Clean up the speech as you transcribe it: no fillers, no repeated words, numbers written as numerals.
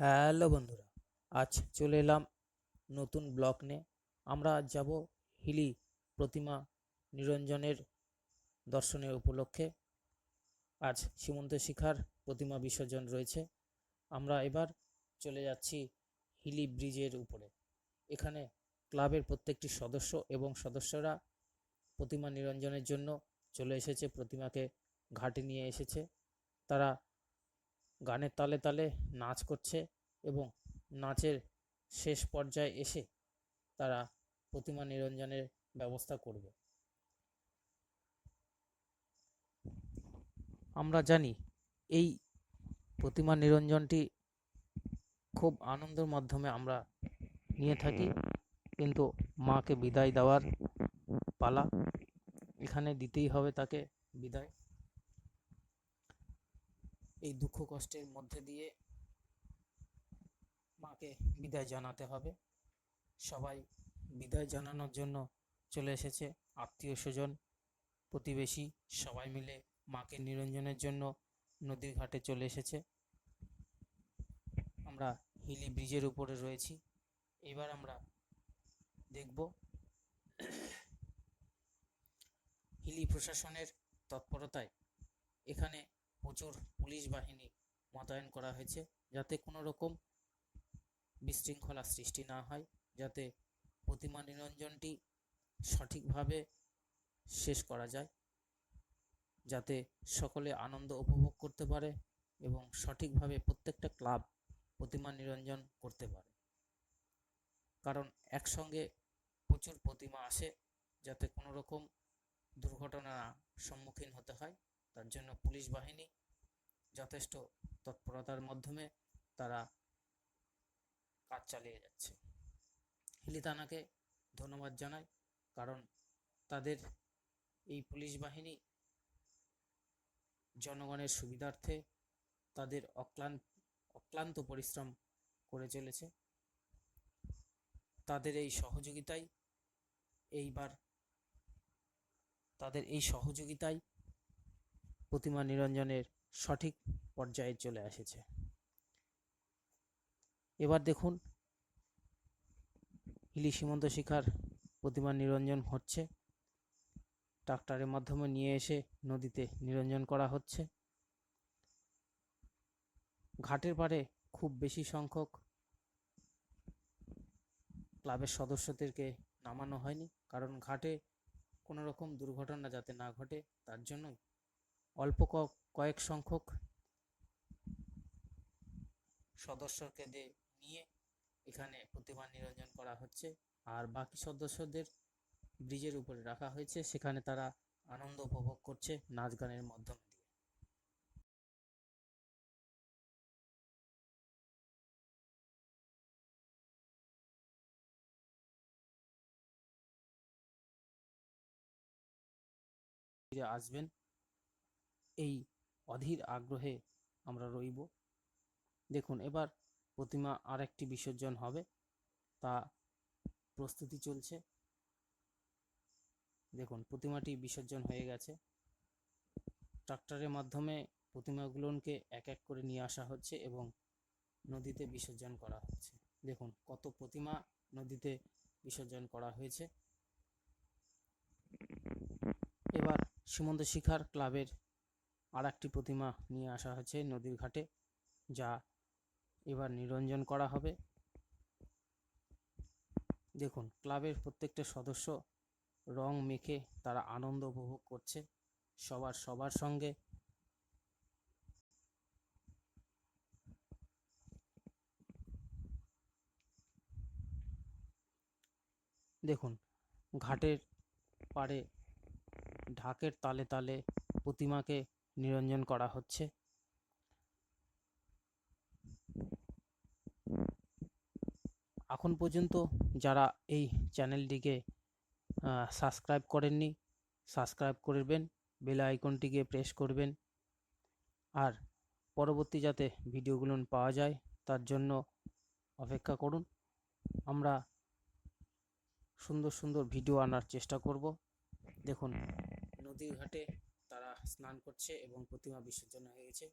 Hello বন্ধুরা, আজ চলে এলাম নতুন ব্লগ নিয়ে। আমরা আজ যাব হিলি প্রতিমা নিরঞ্জনের দর্শনের উপলক্ষে। আজ সীমন্ত শিখার প্রতিমা বিসর্জন রয়েছে। আমরা এবার চলে যাচ্ছি হিলি ব্রিজের উপরে। এখানে ক্লাবের প্রত্যেকটি সদস্য এবং সদস্যরা প্রতিমা নিরঞ্জনের জন্য চলে এসেছে, প্রতিমাকে ঘাটে নিয়ে এসেছে। তারা গানের তালে তালে নাচ করছে এবং নাচের শেষ পর্যায়ে এসে তারা প্রতিমা নিরঞ্জনের ব্যবস্থা করবে। আমরা জানি এই প্রতিমা নিরঞ্জনটি খুব আনন্দের মাধ্যমে আমরা নিয়ে থাকি, কিন্তু মাকে বিদায় দেওয়ার পালা। এখানে দিতেই হবে তাকে বিদায়। এই দুঃখ কষ্টের মধ্যে দিয়ে মাকে বিদায় জানাতে হবে। সবাই বিদায় জানানোর জন্য চলে এসেছে, আত্মীয় স্বজন প্রতিবেশী সবাই মিলে মাকে নিরঞ্জনের জন্য নদীর ঘাটে চলে এসেছে। আমরা হিলি ব্রিজের উপরে রয়েছি। এবার আমরা দেখব হিলি প্রশাসনের তৎপরতায় এখানে প্রচুর পুলিশ বাহিনী মোতায়েন করা হয়েছে, যাতে কোনো রকম বিশৃঙ্খলা সৃষ্টি না হয়, যাতে প্রতিমা নিরঞ্জনটি সঠিকভাবে শেষ করা যায়, যাতে সকলে আনন্দ উপভোগ করতে পারে এবং সঠিকভাবে প্রত্যেকটা ক্লাব প্রতিমা নিরঞ্জন করতে পারে। কারণ একসঙ্গে প্রচুর প্রতিমা আসে, যাতে কোনো রকম দুর্ঘটনার সম্মুখীন হতে হয়, তার জন্য পুলিশ বাহিনী যথেষ্ট তৎপরতার মাধ্যমে তারা কাজ চালিয়ে যাচ্ছে। হিলি থানাকে ধন্যবাদ জানাই, কারণ তাদের এই পুলিশ বাহিনী জনগণের সুবিধার্থে তাদের অক্লান্ত পরিশ্রম করে চলেছে। তাদের এই সহযোগিতায় প্রতিমা নিরঞ্জনের সঠিক পর্যায়ে চলে এসেছে। এবার দেখুন হিলি সীমন্ত শিখার প্রতিমা নিরঞ্জন হচ্ছে। ট্রাক্টরের মাধ্যমে নিয়ে এসে নদীতে নিরঞ্জন করা হচ্ছে। ঘাটের পাড়ে খুব বেশি সংখ্যক ক্লাবের সদস্যদেরকে নামানো হয়নি, কারণ ঘাটে কোনো রকম দুর্ঘটনা যাতে না ঘটে, তার জন্যই অল্প কয়েক সংখ্যক সদস্যকে নিয়ে এখানে প্রতিমা নিরঞ্জন করা হচ্ছে। আর বাকি সদস্যদের ব্রিজের উপরে রাখা হয়েছে, সেখানে তারা আনন্দ উপভোগ করছে নাচ গানের মাধ্যম দিয়ে। ফিরে আসবেন এই অধীর আগ্রহে আমরা রইব। দেখুন এবার প্রতিমা আরেকটি বিসর্জন হবে, তা প্রস্তুতি চলছে। দেখুন প্রতিমাটি বিসর্জন হয়ে গেছে। ট্রাক্টরের মাধ্যমে প্রতিমাগুলোকে এক এক করে নিয়ে আসা হচ্ছে এবং নদীতে বিসর্জন করা হচ্ছে। দেখুন কত প্রতিমা নদীতে বিসর্জন করা হয়েছে। এবার সীমন্ত শিখার ক্লাবের আর একটি প্রতিমা নিয়ে আসা হয়েছে নদীর ঘাটে, যা এবার নিরঞ্জন করা হবে। দেখুন ক্লাবের প্রত্যেকটা সদস্য রং মেখে তারা আনন্দ উপভোগ করছে সবার সঙ্গে। দেখুন ঘাটের পাড়ে ঢাকের তালে তালে প্রতিমাকে নিরঞ্জন করা হচ্ছে। এখন পর্যন্ত যারা এই চ্যানেলটিকে সাবস্ক্রাইব করেননি, সাবস্ক্রাইব করবেন, বেল আইকনটিকে প্রেস করবেন, আর পরবর্তী যাতে ভিডিওগুলো পাওয়া যায় তার জন্য অপেক্ষা করুন। আমরা সুন্দর সুন্দর ভিডিও আনার চেষ্টা করব। দেখুন নদীর ঘাটে তারা স্নান করছে এবং প্রতিমা বিসর্জন হয়ে গেছে।